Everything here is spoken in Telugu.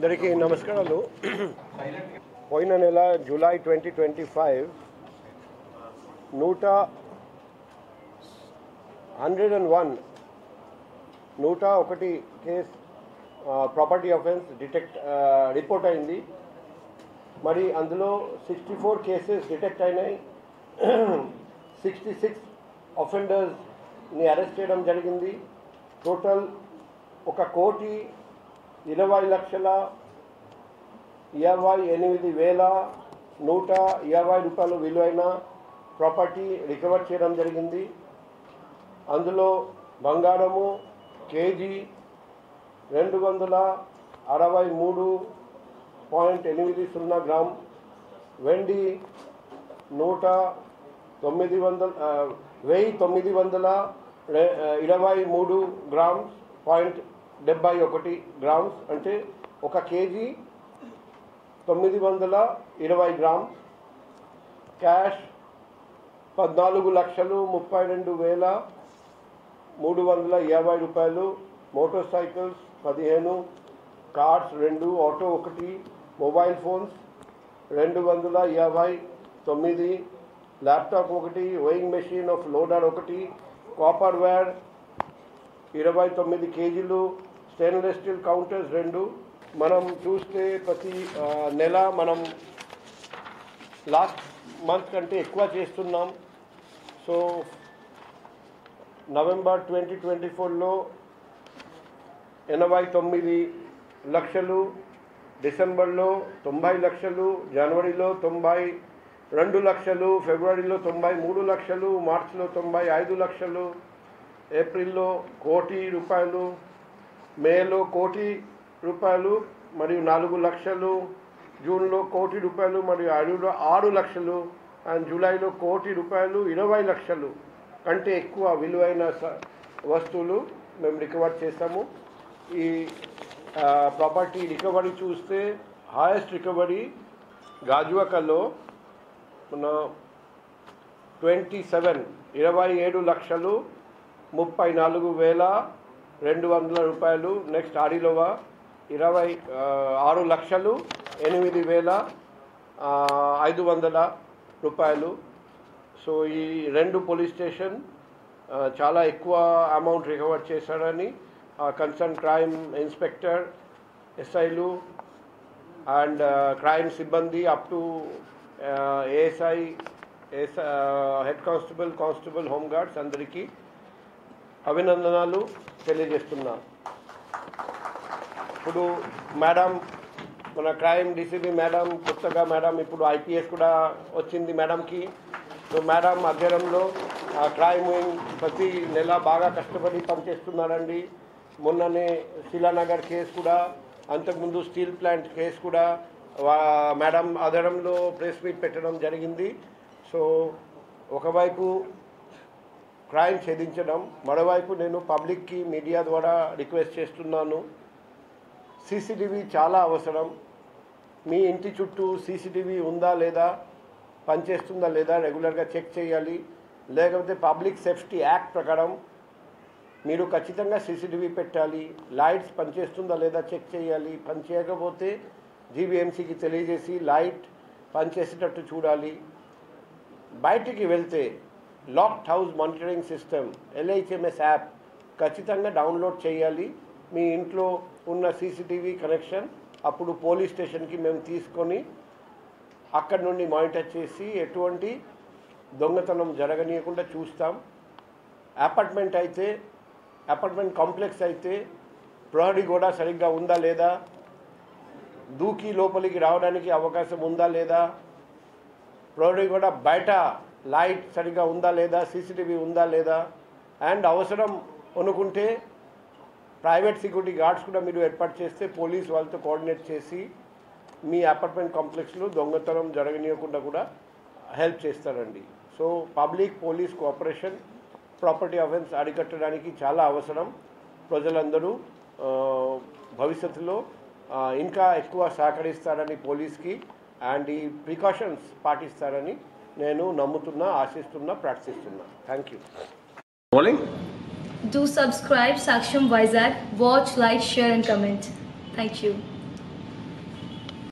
అందరికీ నమస్కారాలు. పోయిన నెల July 2025 101 case property offence report అయింది. మరి అందులో 64 కేసెస్ డిటెక్ట్ అయినాయి. 66 అఫెండర్స్ని అరెస్ట్ చేయడం జరిగింది. టోటల్ 1,20,28,120 రూపాయలు విలువైన ప్రాపర్టీ రికవర్ చేయడం జరిగింది. అందులో బంగారము కేజీ 263.80 గ్రామ్, వెండి 1,923 గ్రామ్స్ 0.71 గ్రామ్స్, అంటే ఒక కేజీ 920 గ్రామ్స్. క్యాష్ 14,32,350 రూపాయలు. Motorcycles 15, cars 2, auto 1, mobile phones 259, laptop 1, weighing machine of loader 1, copper wire 29 కేజీలు, స్టెయిన్లెస్ స్టీల్ కౌంటర్స్ 2. మనం చూస్తే ప్రతి నెల మనం లాస్ట్ మంత్ కంటే ఎక్కువ చేస్తున్నాం. సో నవంబర్ 2024లో 89 లక్షలు, డిసెంబర్లో 90 లక్షలు, జనవరిలో 92 లక్షలు, ఫిబ్రవరిలో 93 లక్షలు, మార్చిలో 95 లక్షలు, ఏప్రిల్లో 1 కోటి రూపాయలు, మేలో 1 కోటి రూపాయలు మరియు 4 లక్షలు, జూన్లో 1 కోటి రూపాయలు మరియు 6 లక్షలు, అండ్ జూలైలో 1 కోటి రూపాయలు 20 లక్షలు కంటే ఎక్కువ విలువైన వస్తువులు మేము రికవర్ చేస్తాము. ఈ ప్రాపర్టీ రికవరీ చూస్తే హైయెస్ట్ రికవరీ గాజువాకలో మన 27,34,200 రూపాయలు. నెక్స్ట్ ఆడిలోవా 26,08,500 రూపాయలు. సో ఈ రెండు పోలీస్ స్టేషన్ చాలా ఎక్కువ అమౌంట్ రికవర్ చేశారని కన్సర్న్ క్రైమ్ ఇన్స్పెక్టర్, ఎస్ఐలు అండ్ క్రైమ్ సిబ్బంది up to ASI, head constable, home guards అందరికీ అభినందనలు తెలియజేస్తున్నా. ఇప్పుడు మేడం, మన క్రైమ్ డీసీపీ మేడం, కొత్తగా మేడం ఇప్పుడు ఐపీఎస్ కూడా వచ్చింది మేడంకి. సో మేడం అధ్యయనంలో క్రైమ్ వింగ్ ప్రతి నెల బాగా కష్టపడి పనిచేస్తున్నారండి. మొన్ననే శిలానగర్ కేసు కూడా, అంతకుముందు స్టీల్ ప్లాంట్ కేసు కూడా మేడం ఆధ్వర్యంలో ప్రెస్ మీట్ పెట్టడం జరిగింది. సో ఒకవైపు క్రైమ్ ఛేదించడం, మరోవైపు నేను పబ్లిక్కి మీడియా ద్వారా రిక్వెస్ట్ చేస్తున్నాను, సీసీటీవీ చాలా అవసరం. మీ ఇంటి చుట్టూ సీసీటీవీ ఉందా లేదా, పనిచేస్తుందా లేదా రెగ్యులర్గా చెక్ చేయాలి. లేకపోతే పబ్లిక్ సేఫ్టీ యాక్ట్ ప్రకారం మీరు ఖచ్చితంగా సీసీటీవీ పెట్టాలి. లైట్స్ పనిచేస్తుందా లేదా చెక్ చేయాలి. పని చేయకపోతే జీవీఎంసీకి తెలియజేసి లైట్ పనిచేసేటట్టు చూడాలి. బయటికి వెళ్తే locked house monitoring system LHMS app ఖచ్చితంగా డౌన్లోడ్ చేయాలి. మీ ఇంట్లో ఉన్న సీసీటీవీ కనెక్షన్ అప్పుడు పోలీస్ స్టేషన్కి మేము తీసుకొని అక్కడి నుండి మానిటర్ చేసి ఎటువంటి దొంగతనం జరగనీయకుండా చూస్తాం. అపార్ట్మెంట్ కాంప్లెక్స్ అయితే ప్రహరీ గోడ సరిగ్గా ఉందా లేదా, దూకి లోపలికి రావడానికి అవకాశం ఉందా లేదా, ప్రహరీ గోడ బయట లైట్ సరిగ్గా ఉందా లేదా, సీసీటీవీ ఉందా లేదా, అండ్ అవసరం అనుకుంటే ప్రైవేట్ సెక్యూరిటీ గార్డ్స్ కూడా మీరు ఏర్పాటు చేస్తే పోలీస్ వాళ్ళతో కోఆర్డినేట్ చేసి మీ అపార్ట్మెంట్ కాంప్లెక్స్లో దొంగతనం జరగనీయకుండా కూడా హెల్ప్ చేస్తారండి. So public police cooperation property offence అరికట్టడానికి చాలా అవసరం. ప్రజలందరూ భవిష్యత్తులో ఇంకా ఎక్కువ సహకరిస్తారని పోలీస్కి అండ్ ఈ ప్రికాషన్స్ పాటిస్తారని నేను నమ్ముతున్నా, ఆశిస్తున్నా, ప్రార్థిస్తున్నా. Thank you. Do subscribe Saksham Vizag. Watch, like, share and comment. Thank you.